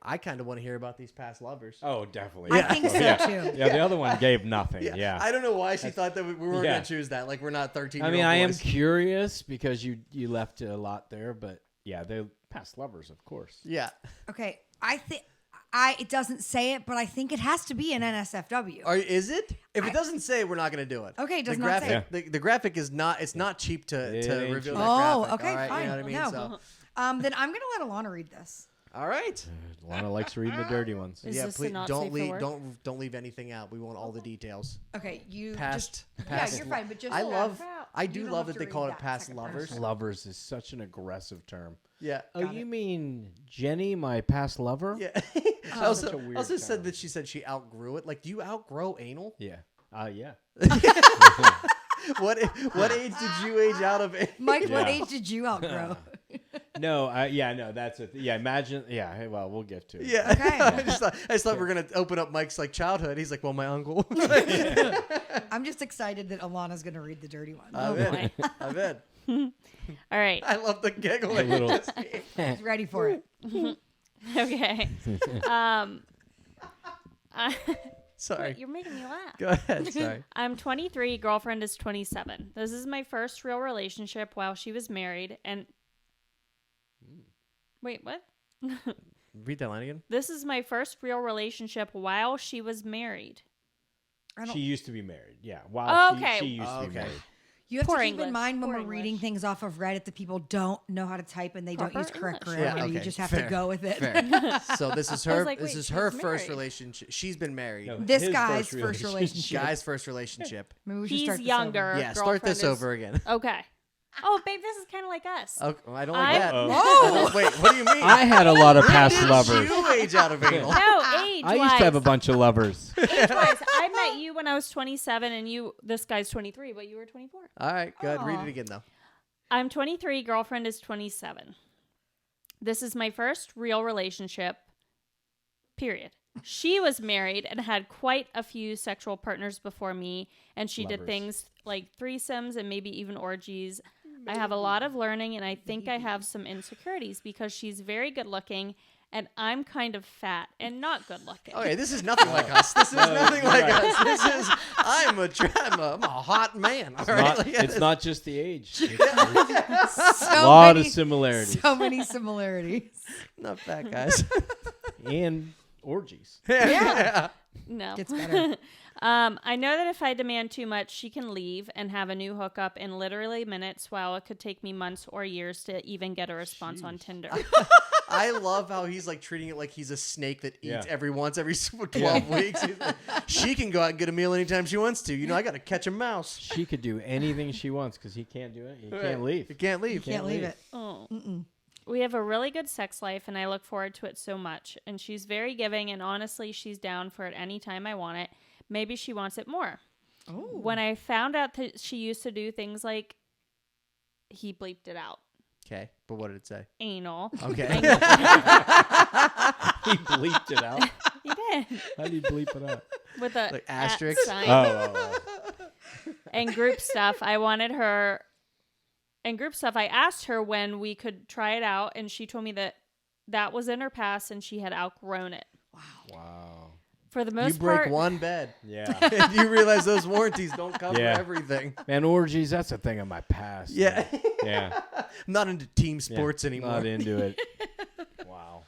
I kind of want to hear about these past lovers. Oh, definitely. I think so too. Yeah, the other one gave nothing. Yeah. I don't know why she thought that we weren't going to choose that. Like, we're not 13-year-old I mean, I am boys. curious because you left a lot there, but yeah, they're past lovers, of course. Yeah. Okay, I think it doesn't say it, but I think it has to be an NSFW. Is it? If it doesn't say, we're not going to do it. Okay, it does the not graphic, say. The graphic is not. It's not cheap to reveal that Oh, graphic. okay, all right? fine. You know what I mean? No. So, Then I'm gonna let Alana read this. all right. Lana likes reading the dirty ones. Is Yeah, this please not don't safe for leave. work? Don't leave anything out. We want all the details. Okay, you Past. Yeah, you're fine, but just I love. I You do don't love have that to they call read it that past second lovers. person. Lovers is such an aggressive term. Yeah. Oh, you mean Jenny, my past lover? Yeah. Such a weird also said term. that she said she outgrew it. Like, do you outgrow anal? Yeah. Yeah. What age did you age out of it? Mike, what Yeah. age did you outgrow? No, that's it. Yeah, imagine. Yeah, hey, well, we'll get to it. Okay. Yeah. I just thought we were gonna open up Mike's like childhood. He's like, well, my uncle. I'm just excited that Alana's gonna read the dirty one. I'm in. I'm in. All right. I love the giggle. A little. He's ready for it. Okay. Sorry. You're making me laugh. Go ahead. Sorry. I'm 23, girlfriend is 27. This is my first real relationship while she was married. And wait, what? Read that line again. This is my first real relationship while she was married. She used to be married. Yeah. Oh, While okay. she used to be Okay. married. You have Poor to keep English. in mind when Poor we're reading English. things off of Reddit that people don't know how to type and they don't use Proper correct English. grammar. Yeah, You okay. just have Fair. to go with it. Fair. So this is her. like, this wait, is she's her first married. relationship. She's been married. No, This his guy's first relationship. Guy's first relationship. Maybe we should He's start this younger. over. Yeah. Start Girlfriend this is- over again. Okay. Oh, babe, this is kind of like us. Okay, well, I don't like that. Uh-oh. I don't- wait. What do you mean? I had a lot of past Did lovers. you age out of anal? No, age-wise. I used to have a bunch of lovers. Age-wise, I met you when I was 27, and this guy's 23, but you were 24. All right. Go ahead. Read Aw. it again though. I'm 23, girlfriend is 27. This is my first real relationship, period. She was married and had quite a few sexual partners before me, and she did Lovers. things like threesomes and maybe even orgies. I have a lot of learning, and I think I have some insecurities because she's very good looking, and I'm kind of fat and not good looking. Okay, this is nothing like us. This is nothing like us. This is I'm a hot man. All right, like, It's not just the age. It's So a lot many, of similarities. So many similarities. not fat guys. And orgies. Yeah. No. Gets better. I know that if I demand too much, she can leave and have a new hookup in literally minutes, while it could take me months or years to even get a response on Tinder. I love how he's like treating it like he's a snake that eats Yeah. every 12 weeks. He's like, she can go out and get a meal anytime she wants to. You know, I got to catch a mouse. She could do anything she wants because he can't do it. He can't leave. You can't leave. Can't leave it. Oh. We have a really good sex life, and I look forward to it so much. And she's very giving, and honestly, she's down for it anytime I want it. Maybe she wants it more. Oh. When I found out that she used to do things like, he bleeped it out, Okay, but what did it say? anal. Okay. He bleeped it out. He did. How do you bleep it out? With a Like at asterisk? sign. Oh. And group stuff, I wanted her. And group stuff, I asked her when we could try it out, and she told me that was in her past and she had outgrown it. Wow. For the You most break part, one bed. Yeah. And you realize those warranties don't cover Yeah. everything. Man, orgies, that's a thing of my past. Yeah. Yeah. I'm not into team Yeah. sports anymore. Not into it. Wow.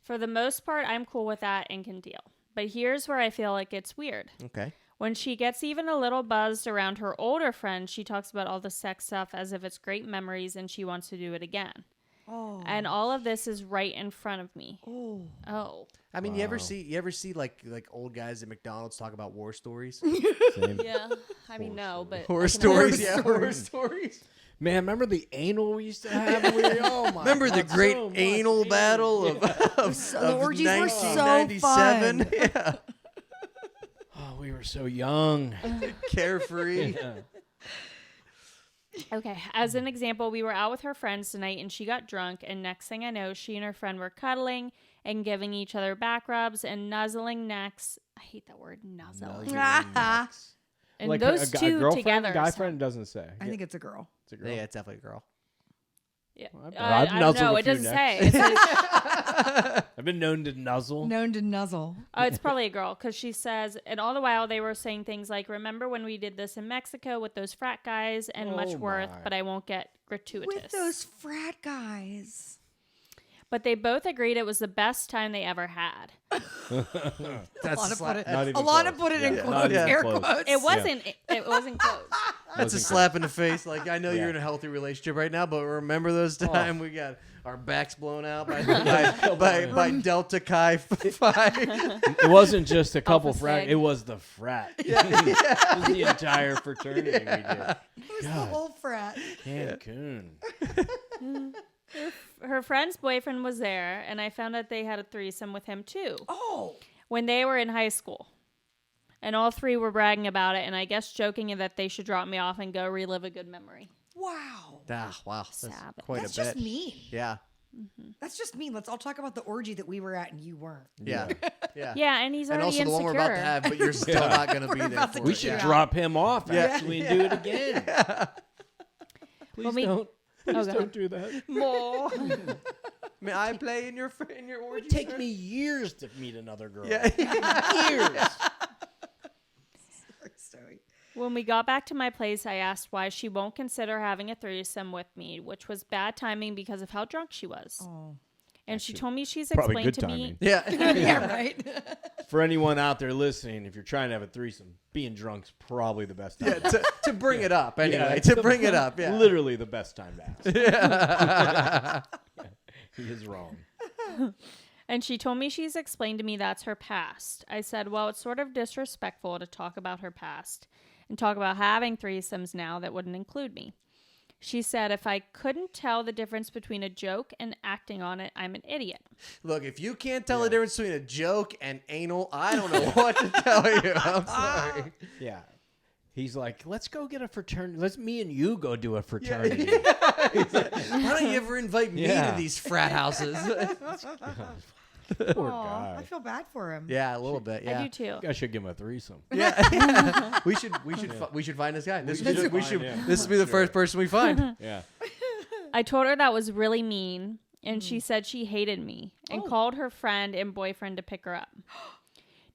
for the most part, I'm cool with that and can deal. But here's where I feel it gets weird. Okay. When she gets even a little buzzed around her older friend, she talks about all the sex stuff as if it's great memories and she wants to do it again. Oh. And all of this is right in front of me. Oh. Oh. I mean, Wow. you ever see like old guys at McDonald's talk about war stories? Same. Yeah. I mean, no, but Horror I can stories, imagine. yeah, horror stories. Man, remember the anal we used to have? Oh my Remember the God, great so much anal battle of The orgies were so 1997? fun. Yeah. Oh, we were so young. Carefree. Yeah. Okay, as an example, we were out with her friends tonight and she got drunk, and next thing I know, she and her friend were cuddling and giving each other back rubs and nuzzling necks. I hate that word, nuzzling. And Like those a two girlfriend, together. guy sound- friend doesn't say. I think it's a girl. It's a girl. Yeah, it's definitely a girl. I've I don't nuzzled know. a It few doesn't necks. say. It says, I've been known to nuzzle. Known to nuzzle. it's probably a girl because she says, and all the while they were saying things like, "Remember when we did this in Mexico with those frat guys and much Oh, worth, my. but I won't get gratuitous." With those frat guys. But they both agreed it was the best time they ever had. That's Alana put it, Not even Alana close. put it in Yeah. quotes, Not even air close. quotes. It wasn't. It wasn't close. That's a slap in the face. Like, I know Yeah. you're in a healthy relationship right now, but remember those times we got our backs blown out by Delta Chi 5. It wasn't just a couple Alpha frat. Sig. It was the frat. It was the entire fraternity we did. It was the whole frat. Cancun. Her friend's boyfriend was there, and I found out they had a threesome with him too Oh. when they were in high school. And all three were bragging about it, and I guess joking that they should drop me off and go relive a good memory. Wow. Wow. That's Savage. quite That's a bit. just mean. Yeah. That's just mean. Let's all talk about the orgy that we were at and you weren't. Yeah. Yeah. Yeah, and he's And already also the one we're about to insecure. have, but you're still not going to be We're there about to for We it. should Yeah. drop him off Yeah. actually and do it again. Please When we- don't. Please go ahead. don't do that. More. May I play in your orgy? It would take me years to meet another girl. Yeah. Years. Story. When we got back to my place, I asked why she won't consider having a threesome with me, which was bad timing because of how drunk she was. Oh. And she told me she's Probably explained good to timing. me. Yeah. Yeah, right? For anyone out there listening, if you're trying to have a threesome, being drunk's probably the best time. Yeah, to bring it up anyway. it's To bring it up. Yeah. Literally the best time to ask. He is wrong. And she told me she's explained to me that's her past. I said, well, it's sort of disrespectful to talk about her past and talk about having threesomes now that wouldn't include me. She said, if I couldn't tell the difference between a joke and acting on it, I'm an idiot. Look, if you can't tell the difference between a joke and anal, I don't know what to tell you. I'm sorry. Yeah. He's like, let's go get a fraternity. Let's me and you go do a fraternity. Why don't you ever invite me Yeah. to these frat houses? Poor Aw, I guy. feel bad for him. Yeah, a little bit. Yeah. I do too. I should give him a threesome. Yeah. we should find this guy. This should we find should him. this would be the first person we find. Yeah. I told her that was really mean, and she said she hated me and called her friend and boyfriend to pick her up.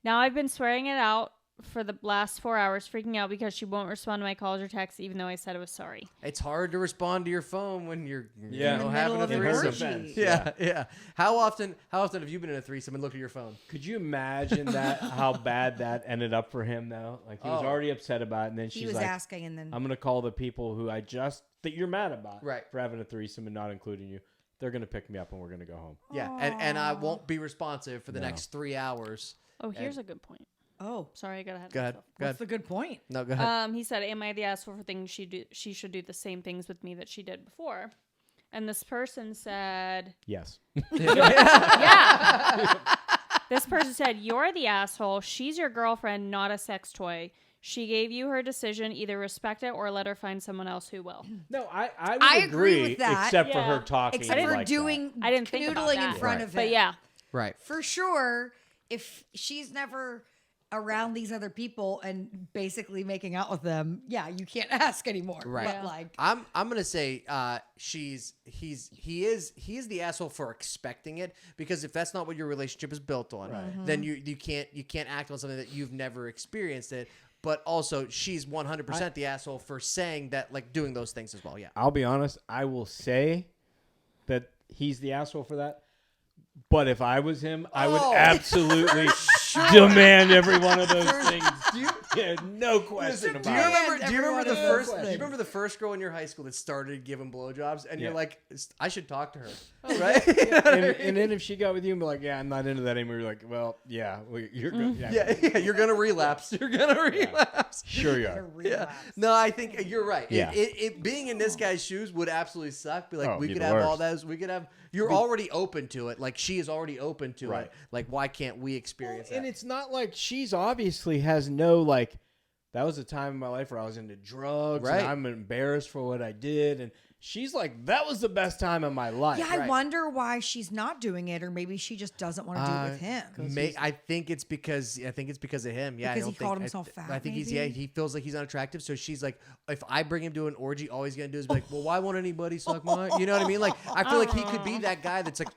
Now I've been swearing it out for the last 4 hours, freaking out because she won't respond to my calls or texts, even though I said I was sorry. It's hard to respond to your phone when you're Yeah. In the having middle a of an In her threesome. orgy. defense. Yeah. How often have you been in a threesome and looked at your phone? Could you imagine that? How bad that ended up for him, though? Like he was Oh. already upset about it, and then He she's was like, asking and then. "I'm gonna call the people who that you're mad about, Right. for having a threesome and not including you. They're gonna pick me up and we're gonna go home." Yeah, and I won't be responsive for the No. next 3 hours. Oh, here's a good point. Oh, Sorry, I got ahead of Go ahead. myself. Go what's ahead. the good point? No, go ahead. He said, am I the asshole for thinking she should do the same things with me that she did before? And this person said, Yes. yeah. This person said, you're the asshole. She's your girlfriend, not a sex toy. She gave you her decision. Either respect it or let her find someone else who will. No, I would I agree with that. except for Yeah. her talking. Except for like doing I didn't think about canoodling in that. front Right. of him. But yeah, Right. For sure, if she's never around these other people and basically making out with them, yeah, you can't ask anymore. Right. But Yeah. like, I'm gonna say he is the asshole for expecting it, because if that's not what your relationship is built on, then you can't act on something that you've never experienced it. But also, she's 100% the asshole for saying that, like, doing those things as well. Yeah. I'll be honest. I will say that he's the asshole for that. But if I was him, I would absolutely demand every one of those things. Yeah, no question Do about you it. remember? Do you remember the first? Do things. you remember the first girl in your high school that started giving blowjobs, and you're Yeah. like, I should talk to her, right? And then if she got with you and be like, yeah, I'm not into that anymore, you're like, well, yeah, you're good. Yeah, you're gonna relapse. You're gonna relapse. Sure you are. Yeah. No, I think you're right. Yeah. It being in this guy's shoes would absolutely suck. Be like, Oh, we it'd could be have the all worst. those. We could have. You're already open to it. Like, she is already open to Right. it. Like, why can't we experience And that? it's not like she's obviously has no, like, that was a time in my life where I was into drugs Right. and I'm embarrassed for what I did. And she's like, that was the best time of my life. Yeah, I wonder why she's not doing it, or maybe she just doesn't want to do it with him. I think it's because of him. Yeah, Because he called himself fat. I think maybe? he feels like he's unattractive. So she's like, if I bring him to an orgy, all he's gonna do is be like, well, why won't anybody suck my? You know what I mean? Like, I feel like he could be that guy that's like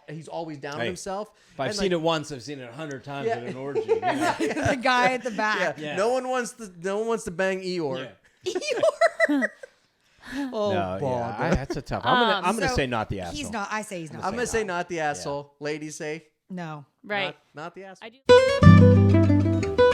he's always down on himself. If I've seen it once, I've seen it 100 times at an orgy. The guy at the back. Yeah. No one wants to bang Eeyore. Yeah. Eeyore. Oh, no, that's a tough. I'm gonna So say not the asshole. He's not. I say he's not. I'm gonna say not the asshole. Ladies say no. Right. not the asshole. I do.